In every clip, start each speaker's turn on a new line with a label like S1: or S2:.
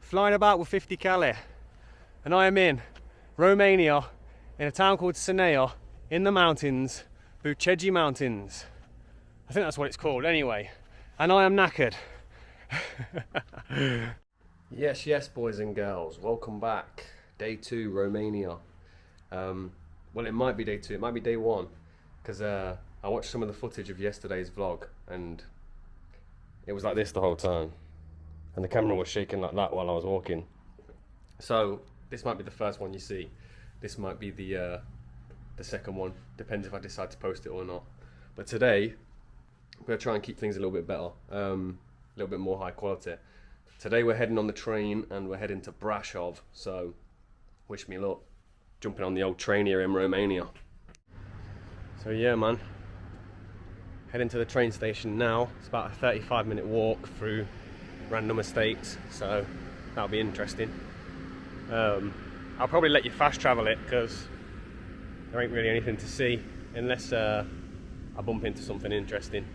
S1: flying about with 50 Cali, and I am in Romania, in a town called Sinaia, in the mountains, Bucharest Mountains. I think that's what it's called anyway, and I am knackered. Yes, boys and girls, welcome back. Day 2, Romania. Well, it might be day 2, it might be day 1, because I watched some of the footage of yesterday's vlog, and it was like this the whole time. And the camera was shaking like that while I was walking. So, this might be the first one you see. This might be the second one. Depends if I decide to post it or not. But today, I'm going to try and keep things a little bit better. A little bit more high quality. Today we're heading on the train and we're heading to Brasov. So, wish me luck. Jumping on the old train here in Romania. So yeah, man. Heading to the train station now. It's about a 35-minute walk through random estates, so that'll be interesting. I'll probably let you fast travel it because there ain't really anything to see unless I bump into something interesting.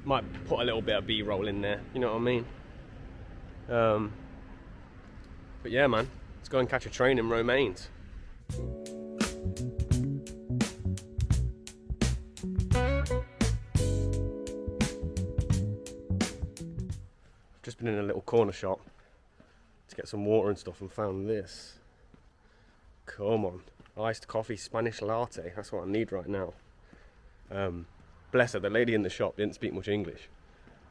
S1: Might put a little bit of B-roll in there, you know what I mean? But yeah, man, let's go and catch a train in Romaines. Just been in a little corner shop to get some water and stuff and found this. Come on, iced coffee Spanish latte, that's what I need right now. Bless her, the lady in the shop didn't speak much English,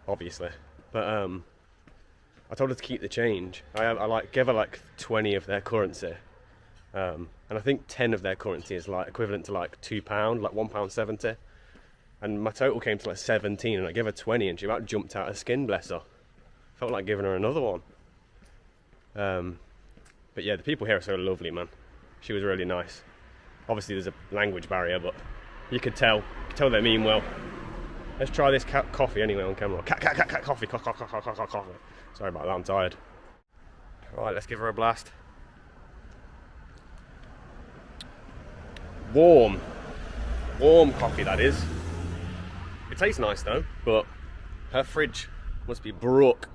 S1: obviously, but I told her to keep the change. I gave her like 20 of their currency, and I think 10 of their currency is like equivalent to like £2, like £1.70, and my total came to like 17, and I gave her 20 and she about jumped out of skin, bless her. Felt like giving her another one. But yeah, the people here are so lovely, man. She was really nice. Obviously there's a language barrier, but you could tell they mean well. Let's try this coffee anyway on camera. Coffee. Sorry about that, I'm tired. Alright, let's give her a blast. Warm coffee, that is. It tastes nice though, but her fridge must be broke.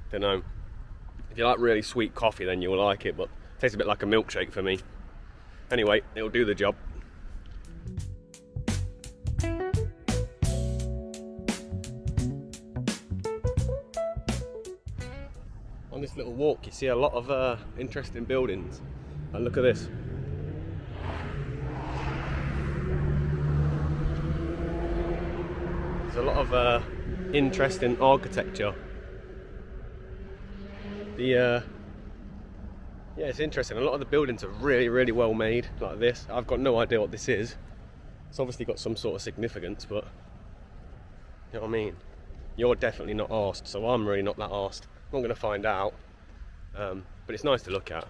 S1: Don't know. If you like really sweet coffee, then you'll like it, but it tastes a bit like a milkshake for me. Anyway, it'll do the job. On this little walk, you see a lot of interesting buildings. And look at this. There's a lot of interesting architecture. Yeah, it's interesting. A lot of the buildings are really well made, like this. I've got no idea what this is. It's obviously got some sort of significance, but you know what I mean? You're definitely not arsed, so I'm really not that arsed. I'm not going to find out, but it's nice to look at.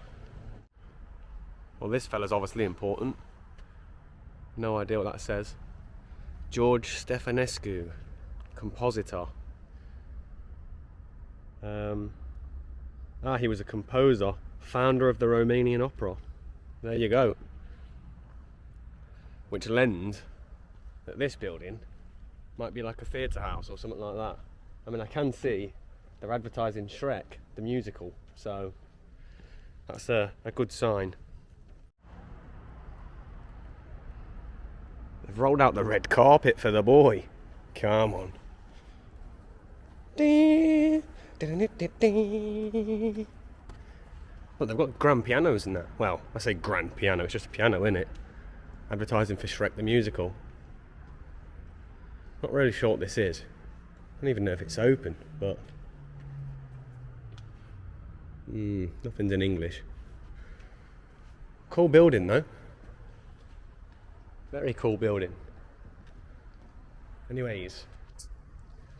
S1: Well, this fella's obviously important. No idea what that says. George Stefanescu, compositor. He was a composer, founder of the Romanian opera. There you go. Which lends that this building might be like a theatre house or something like that. I mean, I can see they're advertising Shrek, the musical, so that's a good sign. They've rolled out the red carpet for the boy. Come on. Look, they've got grand pianos in that. Well, I say grand piano, it's just a piano, innit? Advertising for Shrek the musical. Not really sure what this is. I don't even know if it's open, but nothing's in English. Cool building though. Very cool building. Anyways,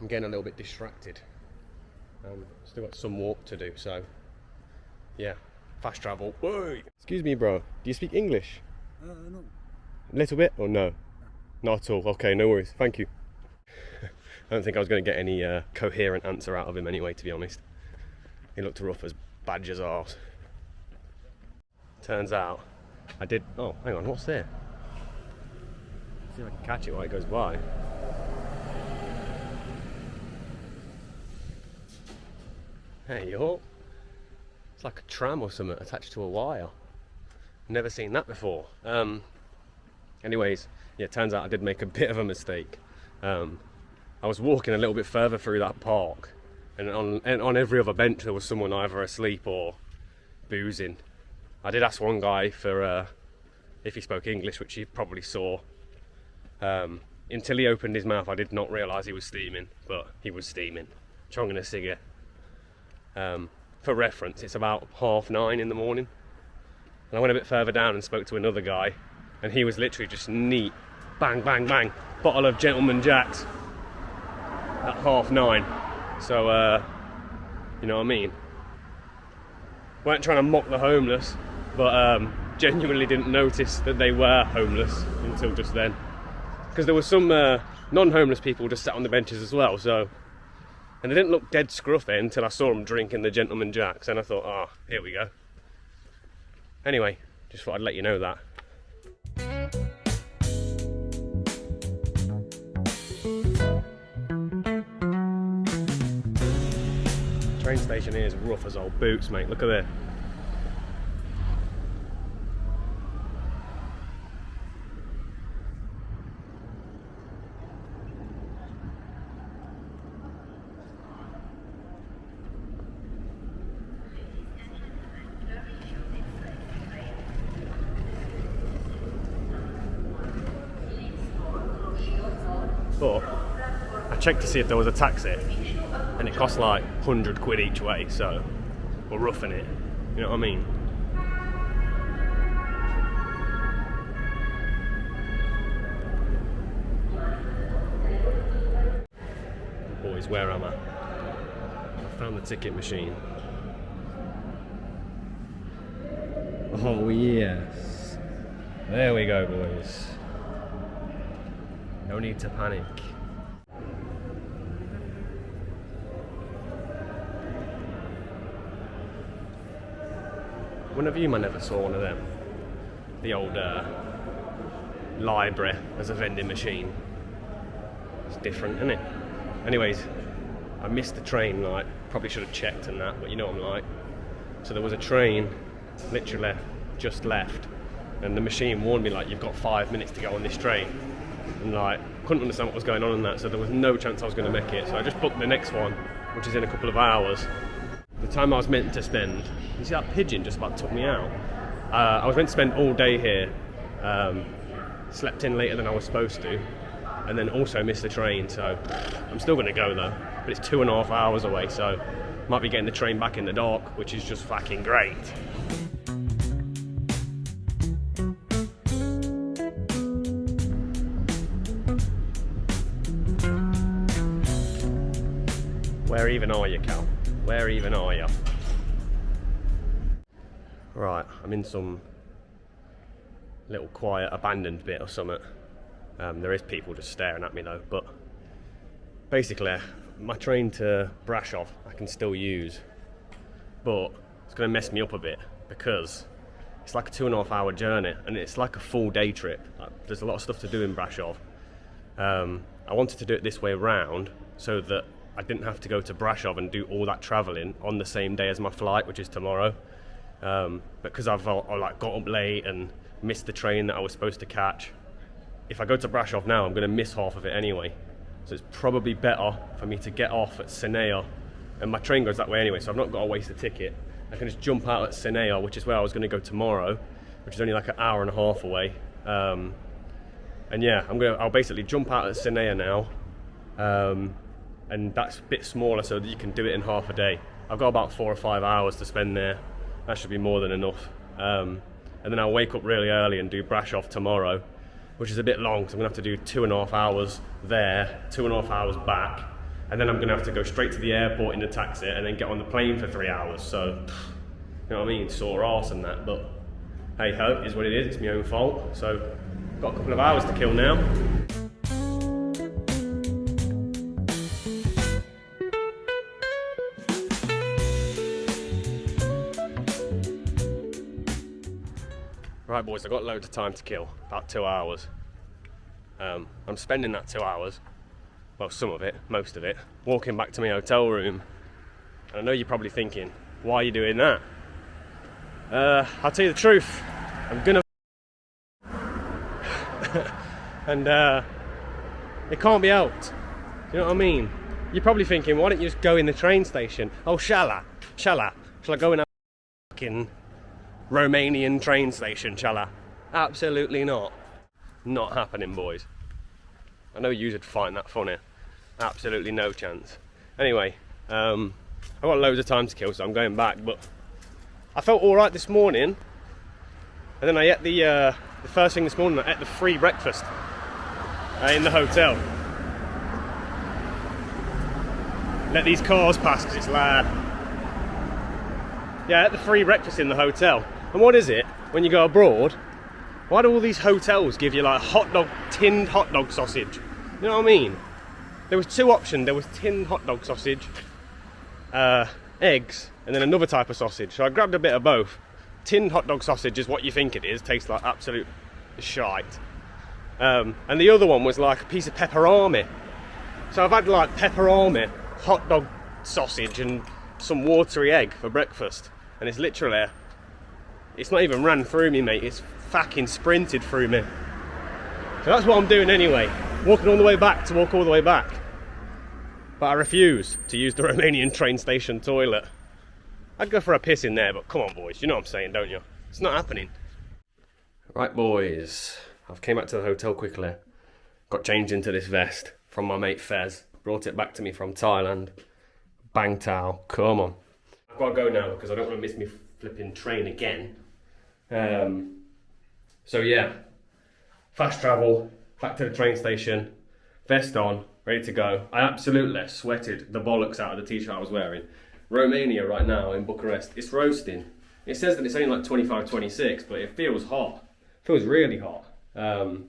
S1: I'm getting a little bit distracted. Still got some walk to do, so yeah, fast travel. Whoa. Excuse me, bro. Do you speak English?
S2: No.
S1: A little bit or no? Not at all. Okay, no worries. Thank you. I don't think I was going to get any coherent answer out of him anyway, to be honest. He looked rough as badger's arse. Turns out I did. Oh, hang on. What's there? See if I can catch it while it goes by. Hey, yo. It's like a tram or something attached to a wire. Never seen that before. Anyways, yeah, it turns out I did make a bit of a mistake. I was walking a little bit further through that park, and on every other bench there was someone either asleep or boozing. I did ask one guy for if he spoke English, which he probably saw. Until he opened his mouth, I did not realise he was steaming, but he was steaming, chonging a cigarette. For reference, it's about 9:30 in the morning, and I went a bit further down and spoke to another guy, and he was literally just neat, bang, bang, bang, bottle of Gentleman Jack's at 9:30. So, you know what I mean? Weren't trying to mock the homeless, but genuinely didn't notice that they were homeless until just then, because there were some non-homeless people just sat on the benches as well. So. And they didn't look dead scruffy until I saw them drinking the Gentleman Jacks, and I thought, oh, here we go. Anyway, just thought I'd let you know that. Train station here is rough as old boots, mate. Look at this. But I checked to see if there was a taxi, and it cost like 100 quid each way, so we're roughing it, you know what I mean? Boys, where am I? I found the ticket machine. Oh yes, there we go, boys. No need to panic. One of you man never saw one of them. The old library as a vending machine. It's different, isn't it? Anyways, I missed the train, like, probably should have checked and that, but you know what I'm like. So there was a train, literally just left, and the machine warned me, like, you've got 5 minutes to go on this train. And like, couldn't understand what was going on in that, so there was no chance I was going to make it. So I just booked the next one, which is in a couple of hours. The time I was meant to spend, you see that pigeon just about took me out. I was meant to spend all day here, slept in later than I was supposed to, and then also missed the train. So I'm still going to go though, but it's 2.5 hours away, so might be getting the train back in the dark, which is just fucking great. Where even are you, Cal? Where even are you? Right, I'm in some little quiet abandoned bit or something. There is people just staring at me though, but basically my train to Brasov I can still use, but it's going to mess me up a bit because it's like a 2.5 hour journey and it's like a full day trip. There's a lot of stuff to do in Brasov. I wanted to do it this way round so that I didn't have to go to Brasov and do all that travelling on the same day as my flight, which is tomorrow. Because I've like got up late and missed the train that I was supposed to catch. If I go to Brasov now, I'm going to miss half of it anyway. So it's probably better for me to get off at Sinaia, and my train goes that way anyway, so I've not got to waste a ticket. I can just jump out at Sinaia, which is where I was going to go tomorrow, which is only like 1.5 hours away. And yeah, I'll basically jump out at Sinaia now. And that's a bit smaller so that you can do it in half a day. I've got about 4 or 5 hours to spend there. That should be more than enough. And then I'll wake up really early and do Brasov tomorrow, which is a bit long, so I'm gonna have to do 2.5 hours there, 2.5 hours back, and then I'm gonna have to go straight to the airport in the taxi and then get on the plane for 3 hours. So, you know what I mean, sore arse and that, but hey ho, is what it is, it's my own fault. So, got a couple of hours to kill now. Right boys, I've got loads of time to kill, about 2 hours. I'm spending that 2 hours, well some of it, most of it, walking back to my hotel room, And I know you're probably thinking, why are you doing that? I'll tell you the truth. I'm gonna and it can't be helped. You know what I mean? You're probably thinking, why don't you just go in the train station? Oh, shall I go in a fucking Romanian train station, shall I? Absolutely not. Not happening, boys. I know you'd find that funny. Absolutely no chance. Anyway, I've got loads of time to kill, so I'm going back, but I felt alright this morning, and then I ate the first thing this morning, I ate the free breakfast in the hotel. Let these cars pass because it's loud. Yeah, I ate the free breakfast in the hotel. And what is it, when you go abroad, why do all these hotels give you like tinned hot dog sausage? You know what I mean? There was two options. There was tinned hot dog sausage, eggs, and then another type of sausage. So I grabbed a bit of both. Tinned hot dog sausage is what you think it is. Tastes like absolute shite. And the other one was like a piece of pepperami. So I've had like pepperami, hot dog sausage, and some watery egg for breakfast. And it's literally, it's not even ran through me, mate. It's fucking sprinted through me. So that's what I'm doing anyway. Walking all the way back to walk all the way back. But I refuse to use the Romanian train station toilet. I'd go for a piss in there, but come on, boys. You know what I'm saying, don't you? It's not happening. Right, boys. I've came back to the hotel quickly. Got changed into this vest from my mate Fez. Brought it back to me from Thailand. Bang towel. Come on. I've got to go now because I don't want to miss my flipping train again. So yeah. Fast travel. Back to the train station. Vest on. Ready to go. I absolutely sweated the bollocks out of the t-shirt I was wearing. Romania right now in Bucharest, it's roasting. It says that it's only like 25, 26, but it feels hot. It feels really hot. But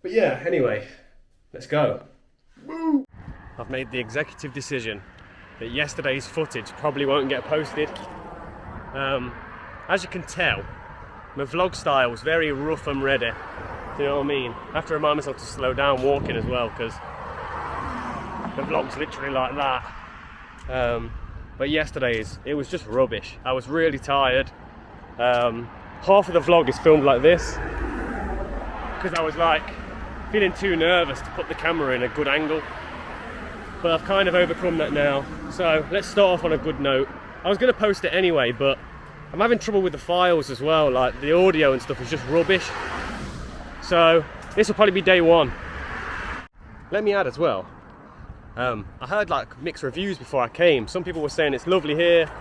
S1: yeah, anyway, let's go. Woo! I've made the executive decision that yesterday's footage probably won't get posted. As you can tell, my vlog style was very rough and ready. Do you know what I mean? I have to remind myself to slow down walking as well, because the vlog's literally like that. But yesterday's, it was just rubbish. I was really tired. Half of the vlog is filmed like this, because I was like feeling too nervous to put the camera in a good angle. But I've kind of overcome that now. So let's start off on a good note. I was going to post it anyway, but I'm having trouble with the files as well. Like the audio and stuff is just rubbish. So this will probably be day one. Let me add as well, I heard like mixed reviews before I came. Some people were saying it's lovely here.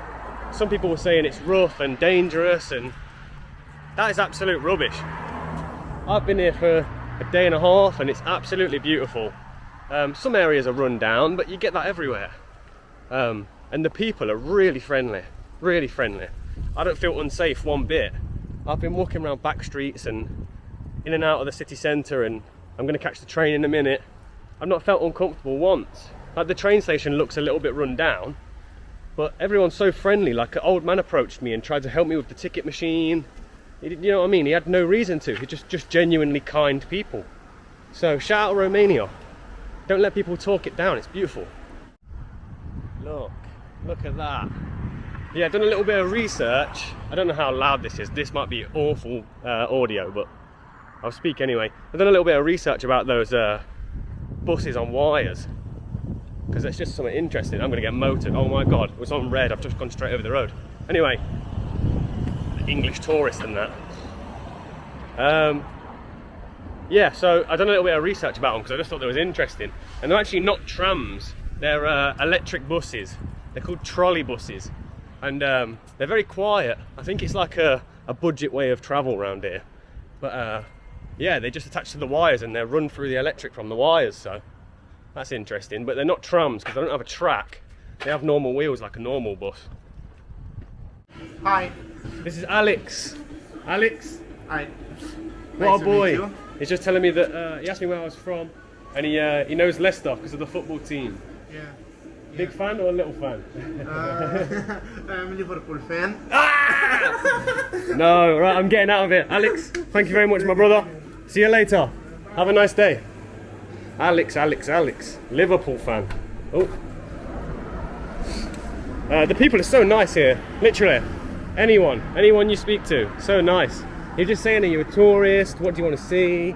S1: Some people were saying it's rough and dangerous, and that is absolute rubbish. I've been here for a day and a half and it's absolutely beautiful. Some areas are run down, but you get that everywhere. And the people are really friendly, really friendly. I don't feel unsafe one bit. I've been walking around back streets and in and out of the city centre, and I'm going to catch the train in a minute. I've not felt uncomfortable once. Like the train station looks a little bit run down, but everyone's so friendly. Like an old man approached me and tried to help me with the ticket machine. You know what I mean? He had no reason to. He's just genuinely kind people. So shout out Romania. Don't let people talk it down. It's beautiful. Look at that. Yeah, I've done a little bit of research. I don't know how loud this is. This might be awful audio, but I'll speak anyway. I've done a little bit of research about those buses on wires, because it's just something interesting. I'm going to get motored. Oh my god, it was on red. I've just gone straight over the road. Anyway, English tourist and that. Yeah, so I've done a little bit of research about them because I just thought that was interesting. And they're actually not trams. They're electric buses. They're called trolley buses. And they're very quiet. I think it's like a budget way of travel around here. But yeah, they just attach to the wires and they're run through the electric from the wires. So that's interesting. But they're not trams because they don't have a track. They have normal wheels like a normal bus.
S2: Hi.
S1: This is Alex. Alex?
S2: Hi.
S1: What a boy. He's just telling me that he asked me where I was from, and he knows Leicester because of the football team.
S2: Yeah.
S1: Big fan or a little fan?
S2: I'm a Liverpool fan.
S1: No, right, I'm getting out of it. Alex, thank you very much, my brother. See you later. Have a nice day. Alex. Liverpool fan. Oh. The people are so nice here, literally. Anyone you speak to, so nice. You're just saying that you're a tourist, what do you want to see?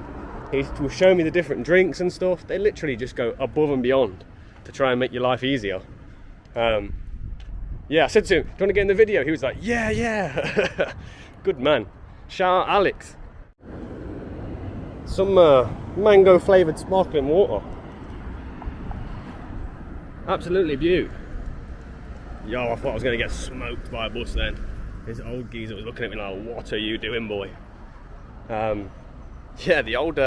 S1: He will show me the different drinks and stuff. They literally just go above and beyond to try and make your life easier. Yeah, I said to him, do you want to get in the video? He was like, yeah. Good man. Shout out Alex. Some mango flavoured sparkling water. Absolutely beaut. Yo, I thought I was going to get smoked by a bus then. This old geezer was looking at me like, what are you doing, boy? Yeah, the old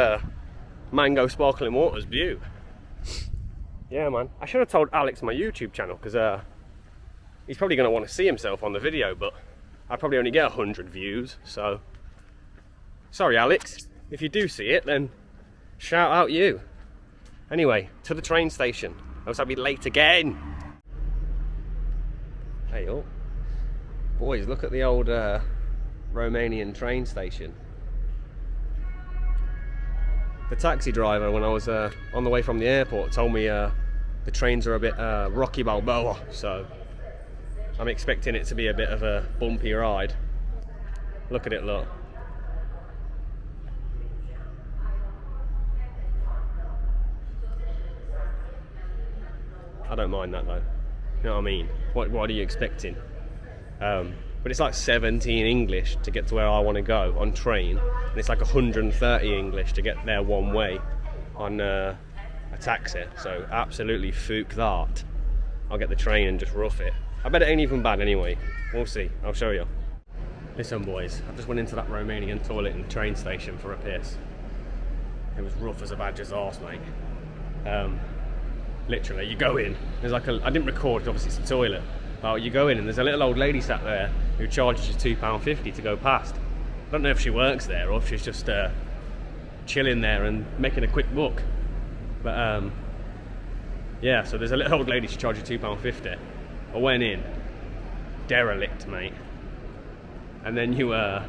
S1: mango sparkling water's beaut. Yeah, man. I should have told Alex my YouTube channel, because he's probably going to want to see himself on the video, but I probably only get 100 views, so... Sorry, Alex. If you do see it, then shout out you. Anyway, to the train station. Else I'll be late again. Hey, oh. Boys, look at the old Romanian train station. The taxi driver, when I was on the way from the airport, told me the trains are a bit Rocky Balboa, so I'm expecting it to be a bit of a bumpy ride. Look at it, look. I don't mind that though. You know what I mean? What are you expecting? But it's like 17 English to get to where I want to go on train, and it's like 130 English to get there one way on a taxi. So absolutely fook that. I'll get the train and just rough it. I bet it ain't even bad anyway. We'll see. I'll show you. Listen, boys. I just went into that Romanian toilet in the train station for a piss. It was rough as a badger's arse, mate. Literally, you go in. There's like I didn't record, obviously it's a toilet. But you go in and there's a little old lady sat there who charges you £2.50 to go past. I don't know if she works there or if she's just chilling there and making a quick buck. But yeah, so there's a little old lady, she charges you £2.50. I went in, derelict, mate. And then I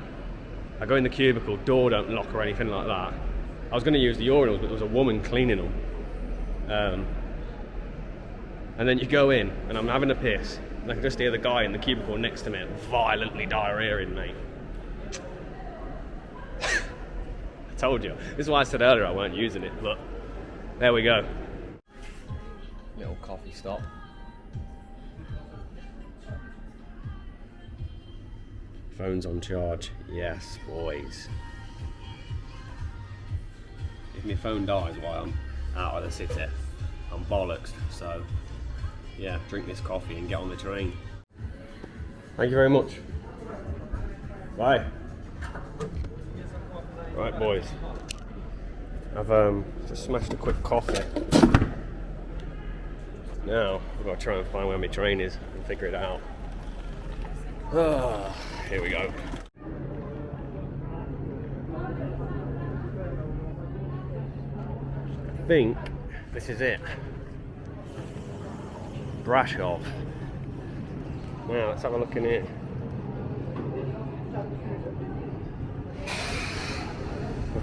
S1: go in the cubicle, door don't lock or anything like that. I was going to use the urinals, but there was a woman cleaning them. And then you go in, and I'm having a piss, and I can just hear the guy in the cubicle next to me violently diarrheaing, mate. I told you. This is why I said earlier I weren't using it. Look, there we go. Little coffee stop. Phone's on charge. Yes, boys. If my phone dies while I'm out of the city, I'm bollocks. So, yeah, drink this coffee and get on the train. Thank you very much. Bye. Right, boys. I've just smashed a quick coffee. Now, I've got to try and find where my train is and figure it out. Here we go. I think this is it. Brashov. Now, let's have a look in here.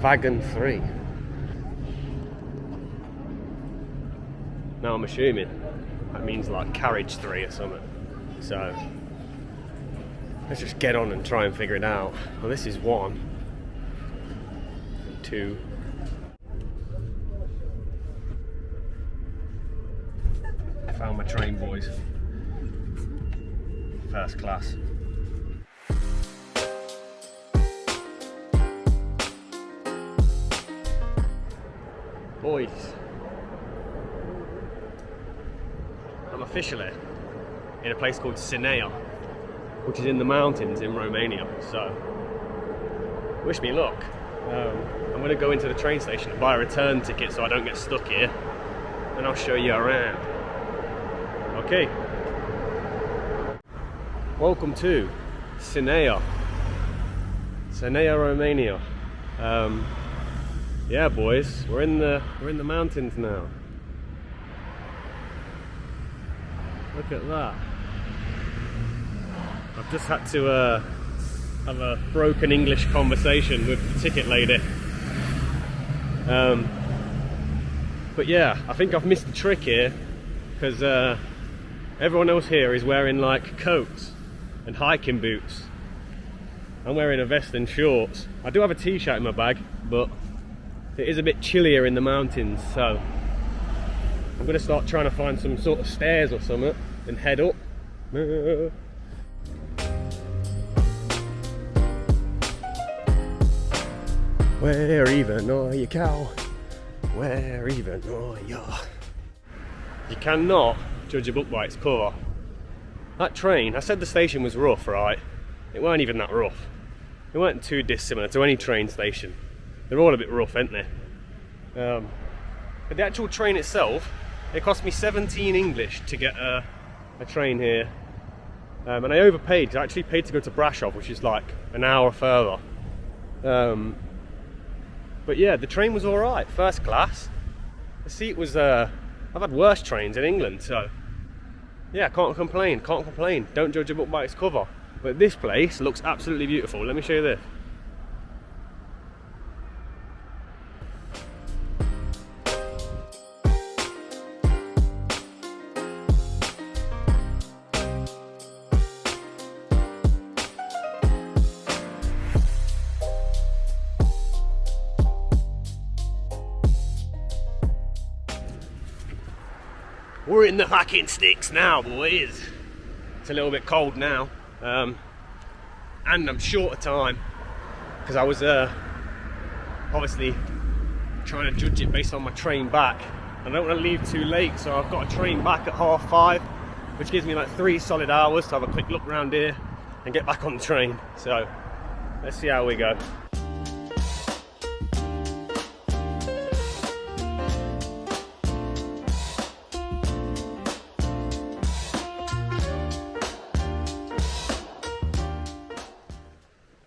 S1: Wagon 3. Now I'm assuming that means like carriage 3 or something. So let's just get on and try and figure it out. Well, this is 1, 2. I found my train, boys. First class. Boys, I'm officially in a place called Sinaia, which is in the mountains in Romania, so wish me luck. I'm going to go into the train station and buy a return ticket so I don't get stuck here, and I'll show you around. Okay. Welcome to Sinaia, Romania. Yeah, boys, we're in the mountains now. Look at that. I've just had to have a broken English conversation with the ticket lady. But yeah, I think I've missed the trick here, because Everyone else here is wearing like coats and hiking boots. I'm wearing a vest and shorts. I do have a t-shirt in my bag, but it is a bit chillier in the mountains, so I'm going to start trying to find some sort of stairs or something and head up. Where even are you, cow? Where even are you? You cannot judge a book by its cover. That train, I said the station was rough, right? It weren't even that rough. It weren't too dissimilar to any train station. They're all a bit rough, ain't they? But the actual train itself, it cost me 17 English to get a train here. And I overpaid, 'cause I actually paid to go to Brasov, which is like an hour further. But yeah, the train was alright, first class. The seat was, I've had worse trains in England, so yeah, can't complain, can't complain. Don't judge a book by its cover. But this place looks absolutely beautiful. Let me show you this. We're in the fucking sticks now, boys. It's a little bit cold now, and I'm short of time because I was obviously trying to judge it based on my train back. I don't want to leave too late, so I've got a train back at 5:30, which gives me like 3 solid hours to have a quick look around here and get back on the train. So let's see how we go.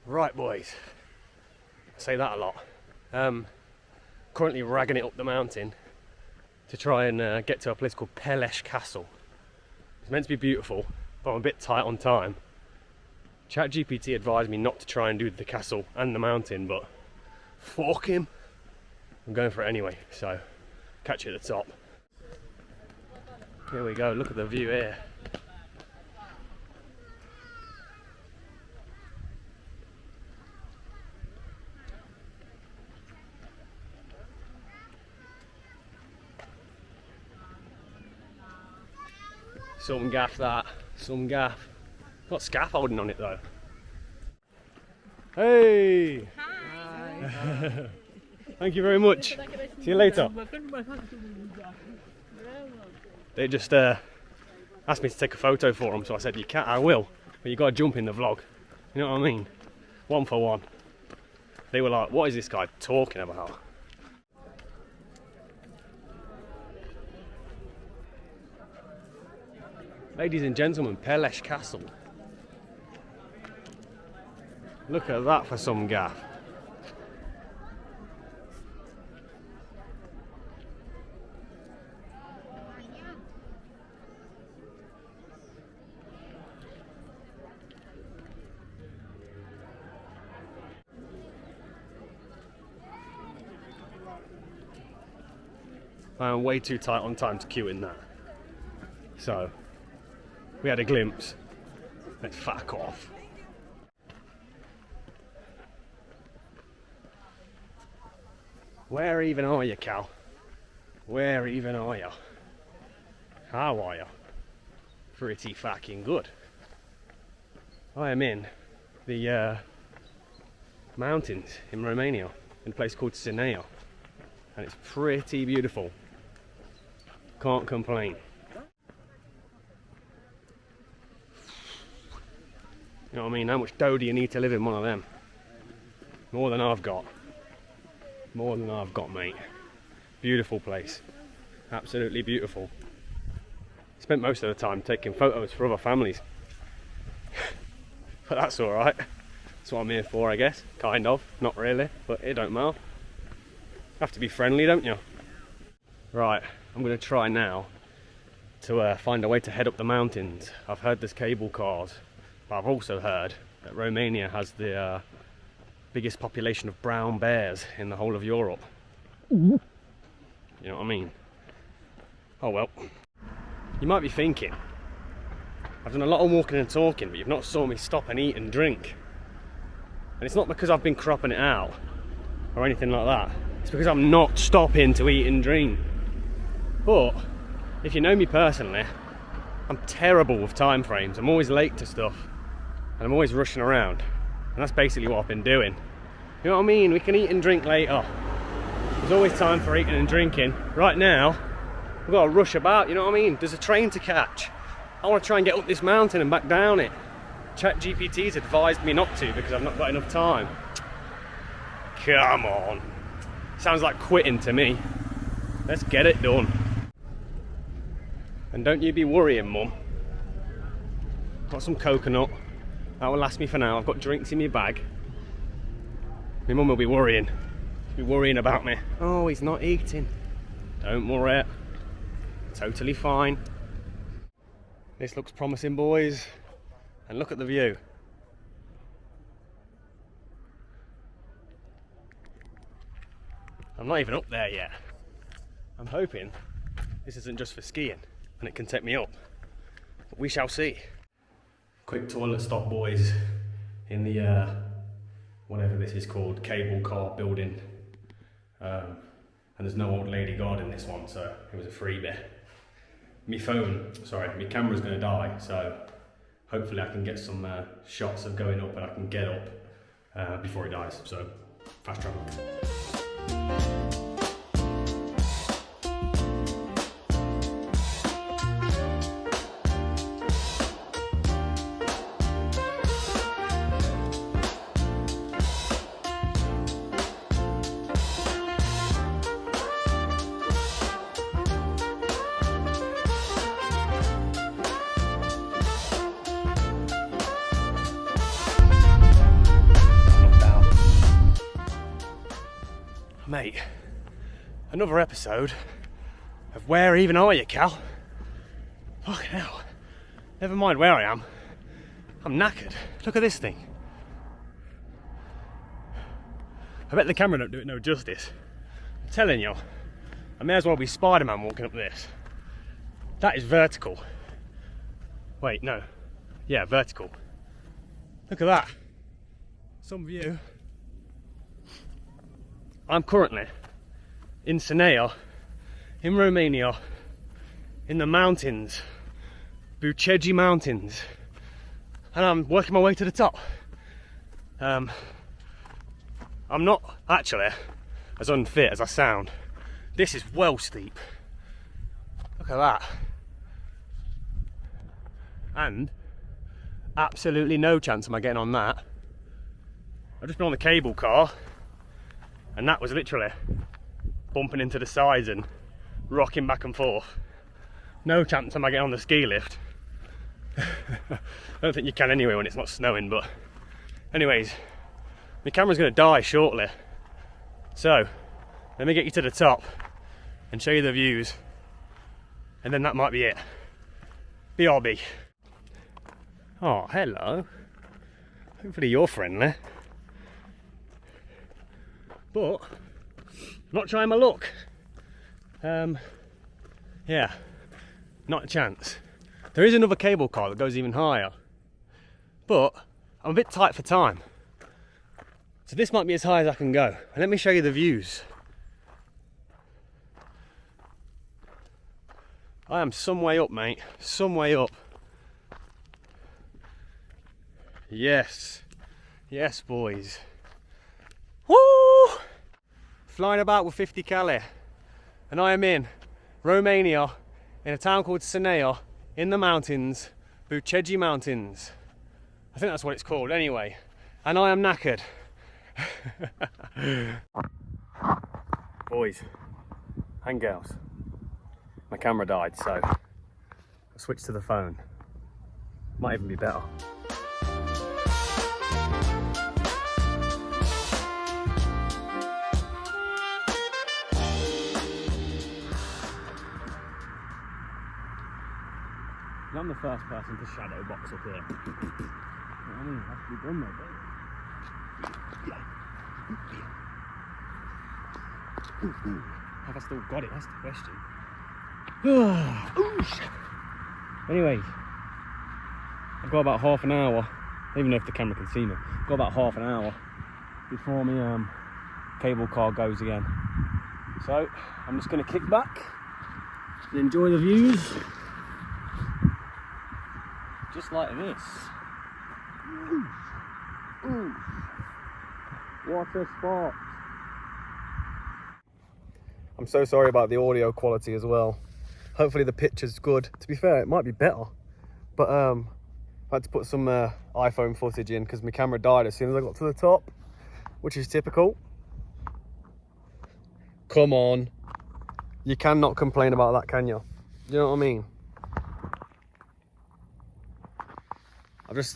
S1: Right, boys, I say that a lot. Currently ragging it up the mountain to try and get to a place called Peles Castle. It's meant to be beautiful, but I'm a bit tight on time. ChatGPT advised me not to try and do the castle and the mountain, but fuck him, I'm going for it anyway, so catch you at the top. Here we go, look at the view here. Some gaff that, some gaff. Got scaffolding on it though. Hey!
S3: Hi.
S1: Thank you very much. See you later. They just asked me to take a photo for them, so I said, you can't, I will, but you gotta jump in the vlog. You know what I mean? One for one. They were like, what is this guy talking about? Ladies and gentlemen, Peles Castle. Look at that for some gaff. I am way too tight on time to queue in that. So we had a glimpse. Let's fuck off. Where even are you, Cal? Where even are you? How are you? Pretty fucking good. I am in the mountains in Romania, in a place called Sinaia, and it's pretty beautiful. Can't complain. You know what I mean? How much dough do you need to live in one of them? More than I've got. More than I've got, mate. Beautiful place. Absolutely beautiful. Spent most of the time taking photos for other families. But that's alright. That's what I'm here for, I guess. Kind of. Not really, but it don't matter. Have to be friendly, don't you? Right, I'm going to try now to find a way to head up the mountains. I've heard there's cable cars. But I've also heard that Romania has the biggest population of brown bears in the whole of Europe. You know what I mean? Oh well. You might be thinking, I've done a lot of walking and talking, but you've not saw me stop and eat and drink. And it's not because I've been cropping it out or anything like that. It's because I'm not stopping to eat and drink. But if you know me personally, I'm terrible with time frames. I'm always late to stuff and I'm always rushing around. And that's basically what I've been doing. You know what I mean? We can eat and drink later. There's always time for eating and drinking. Right now, we've got to rush about, you know what I mean? There's a train to catch. I want to try and get up this mountain and back down it. ChatGPT's advised me not to because I've not got enough time. Come on. Sounds like quitting to me. Let's get it done. And don't you be worrying, Mum. Got some coconut. That will last me for now. I've got drinks in my bag. My mum will be worrying. She'll be worrying about me. Oh, he's not eating. Don't worry. Totally fine. This looks promising, boys. And look at the view. I'm not even up there yet. I'm hoping this isn't just for skiing and it can take me up. But we shall see. Quick toilet stop, boys, in the whatever this is called, cable car building. And there's no old lady guard in this one, so it was a freebie. My camera's gonna die, so hopefully I can get some shots of going up and I can get up before it dies, so fast travel. Mate, another episode of Where Even Are You, Cal? Fucking hell. Never mind where I am. I'm knackered. Look at this thing. I bet the camera don't do it no justice. I'm telling you, I may as well be Spider-Man walking up this. That is vertical. Wait, no. Yeah, vertical. Look at that. Some view. I'm currently in Sinaia, in Romania, in the mountains, Bucharest mountains, and I'm working my way to the top. I'm not actually as unfit as I sound. This is well steep. Look at that. And absolutely no chance am I getting on that. I've just been on the cable car. And that was literally bumping into the sides and rocking back and forth. No chance am I getting on the ski lift. I don't think you can anyway when it's not snowing, but anyways, my camera's going to die shortly. So, let me get you to the top and show you the views. And then that might be it. BRB. Oh, hello. Hopefully you're friendly. But I'm not trying my luck. Yeah, not a chance. There is another cable car that goes even higher, but I'm a bit tight for time. So this might be as high as I can go. And let me show you the views. I am some way up, mate. Some way up. Yes. Yes, boys. Woo! Flying about with 50 Cali. And I am in Romania, in a town called Sinaia, in the mountains, Bucharest Mountains. I think that's what it's called anyway. And I am knackered. Boys and girls, my camera died, so I switched to the phone. Might even be better. I'm the first person to shadow box up here. You know what I mean? It has to be done though, have I still got it? That's the question. Anyways,
S4: I've got about half an hour. I don't even know if the camera can see me. I've got about half an hour before my cable car goes again. So I'm just going to kick back and enjoy the views, just like this. Ooh. What a spot! I'm so sorry about the audio quality as well. Hopefully the picture's good. To be fair, it might be better, but I had to put some iPhone footage in because my camera died as soon as I got to the top, which is typical. Come on, you cannot complain about that, can you? You know what I mean? I've just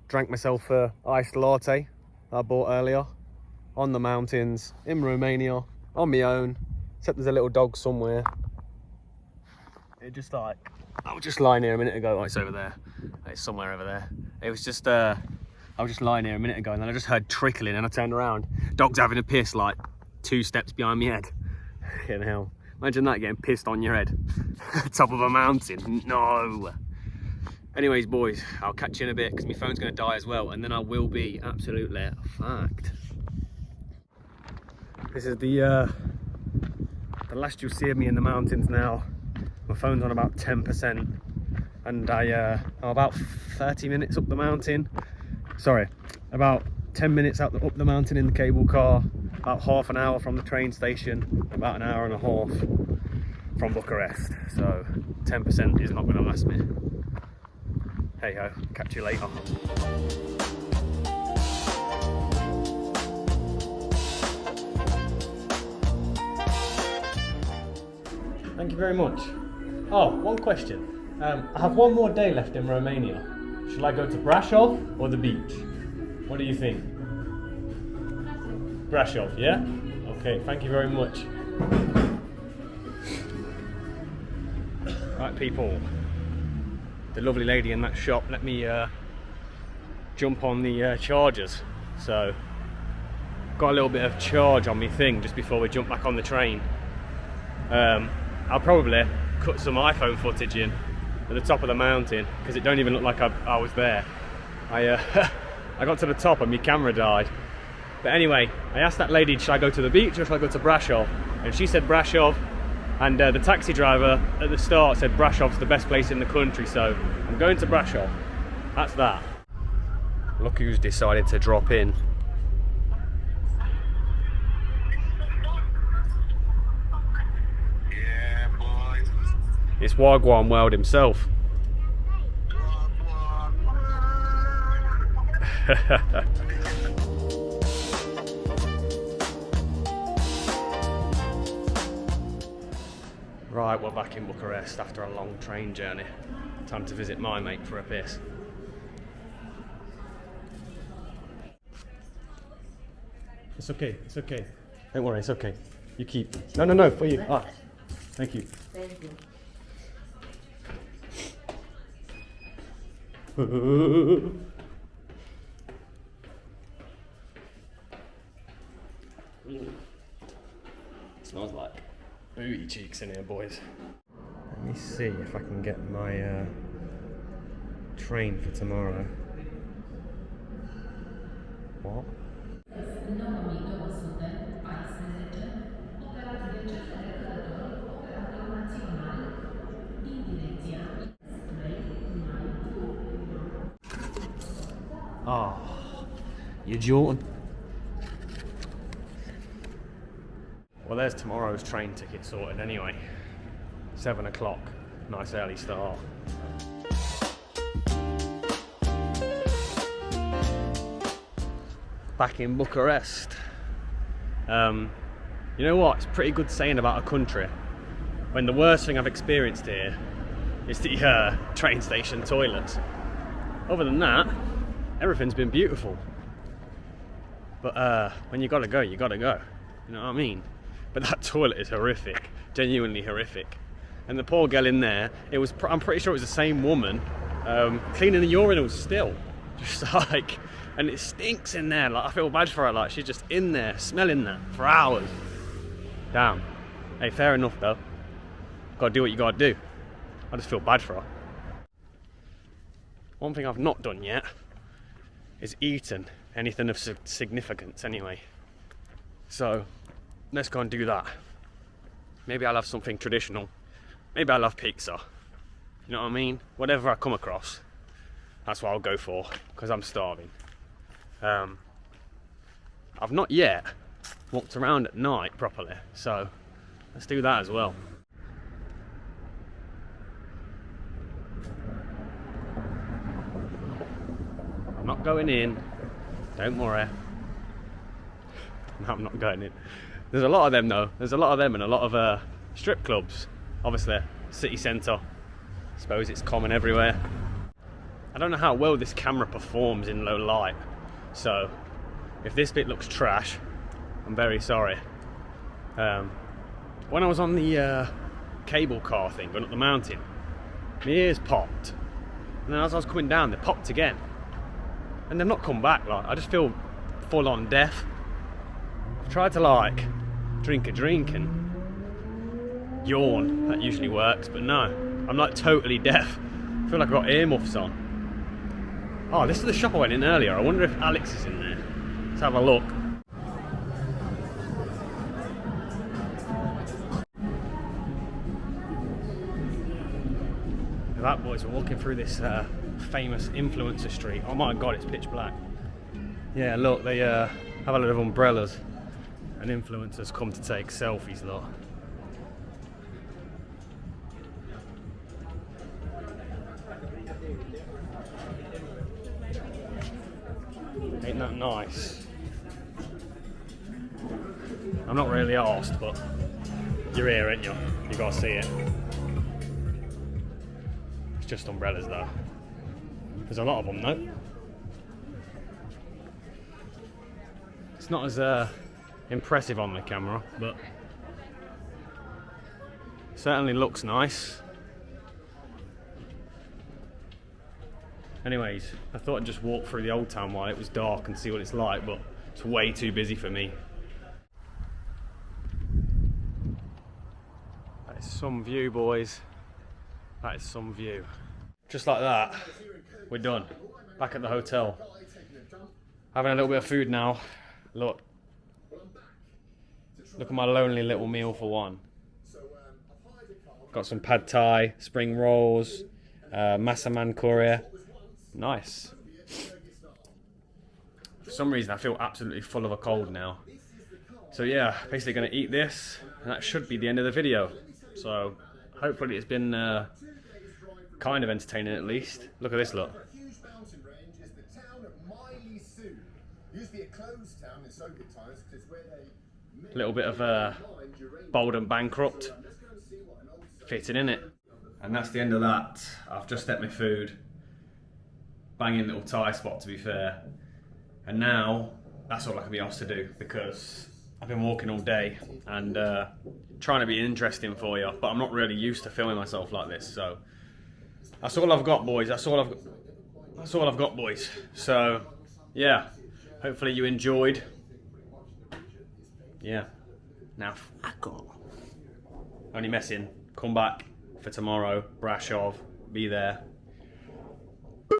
S4: drank myself a iced latte that I bought earlier on the mountains in Romania on my own, except there's a little dog somewhere. It just like, I was just lying here a minute ago. Oh, it's over there. It's somewhere over there. It was just, I was just lying here a minute ago and then I just heard trickling and I turned around. Dog's having a piss like 2 steps behind my head. Fucking hell. Imagine that, getting pissed on your head. Top of a mountain. No. Anyways, boys, I'll catch you in a bit because my phone's going to die as well, and then I will be absolutely fucked. This is the last you'll see of me in the mountains now. My phone's on about 10%, and I'm about 30 minutes up the mountain. Sorry, about 10 minutes up the mountain in the cable car, about half an hour from the train station, about an hour and a half from Bucharest. So 10% is not going to last me. Hey ho, catch you later. Thank you very much. Oh, one question. I have one more day left in Romania. Shall I go to Brasov or the beach? What do you think? Brasov, yeah? Okay, thank you very much. Right, people. The lovely lady in that shop let me jump on the chargers, so got a little bit of charge on my thing just before we jump back on the train. I'll probably cut some iPhone footage in at the top of the mountain because it don't even look like I was there. I got to the top and my camera died. But anyway, I asked that lady, should I go to the beach or should I go to Brasov? And she said Brasov. And the taxi driver at the start said Brasov's the best place in the country, so I'm going to Brasov. That's that. Look who's decided to drop in.
S5: Yeah, boys.
S4: It's Wagwan World himself. Right, we're back in Bucharest after a long train journey. Time to visit my mate for a piss. It's okay, it's okay. Don't worry, it's okay. You keep. No, for you. Ah, thank you.
S6: Thank you.
S4: Smells like booty cheeks in here, boys. Let me see if I can get my train for tomorrow. What? Oh, you Jordan. Well, there's tomorrow's train ticket sorted anyway. 7 o'clock, nice early start. Back in Bucharest. You know what? It's pretty good saying about a country when the worst thing I've experienced here is the train station toilets. Other than that, everything's been beautiful. But when you gotta go, you gotta go. You know what I mean? But that toilet is horrific, genuinely horrific. And the poor girl in there, I'm pretty sure it was the same woman cleaning the urinals still. Just like, and it stinks in there. Like, I feel bad for her. Like, she's just in there, smelling that for hours. Damn. Hey, fair enough though. Gotta do what you gotta do. I just feel bad for her. one thing I've not done yet is eaten anything of significance anyway. So let's go and do that. Maybe I'll have something traditional. Maybe I'll have pizza. You know what I mean? Whatever I come across, that's what I'll go for, because I'm starving. I've not yet walked around at night properly, so let's do that as well. I'm not going in, don't worry. No, I'm not going in. There's a lot of them though. There's a lot of them and a lot of strip clubs. Obviously, city centre. I suppose it's common everywhere. I don't know how well this camera performs in low light, so if this bit looks trash, I'm very sorry. When I was on the cable car thing going up the mountain, my ears popped, and then as I was coming down they popped again, and they've not come back. Like, I just feel full on deaf. I've tried to like drink a drink and yawn, that usually works, but no, I'm like totally deaf. I feel like I've got earmuffs on. Oh, this is the shop I went in earlier. I wonder if Alex is in there. Let's have a look. Look at that, boys. We're walking through this famous influencer street. Oh my god, it's pitch black. Yeah, look, they have a lot of umbrellas and influencers come to take selfies, look. Ain't that nice? I'm not really arsed, but you're here, ain't you? You gotta see it. It's just umbrellas though. There's a lot of them though. It's not as impressive on the camera, but certainly looks nice. Anyways, I thought I'd just walk through the old town while it was dark and see what it's like, but it's way too busy for me. That is some view, boys. That is some view. Just like that, we're done. Back at the hotel. Having a little bit of food now. Look. Look at my lonely little meal for one. Got some pad thai, spring rolls, massaman curry. Nice. For some reason I feel absolutely full of a cold now. So yeah, basically going to eat this, and that should be the end of the video. So hopefully it's been kind of entertaining at least. Look at this, look. A little bit of bold and bankrupt fitting in it. And that's the end of that. I've just ate my food. Banging little Thai spot, to be fair. And now that's all I can be asked to do, because I've been walking all day and trying to be interesting for you, but I'm not really used to filming myself like this. So that's all I've got, boys. That's all I've got, boys. So yeah, hopefully you enjoyed. Yeah. Now fuck off. Only messing. Come back for tomorrow. Brashov. Be there.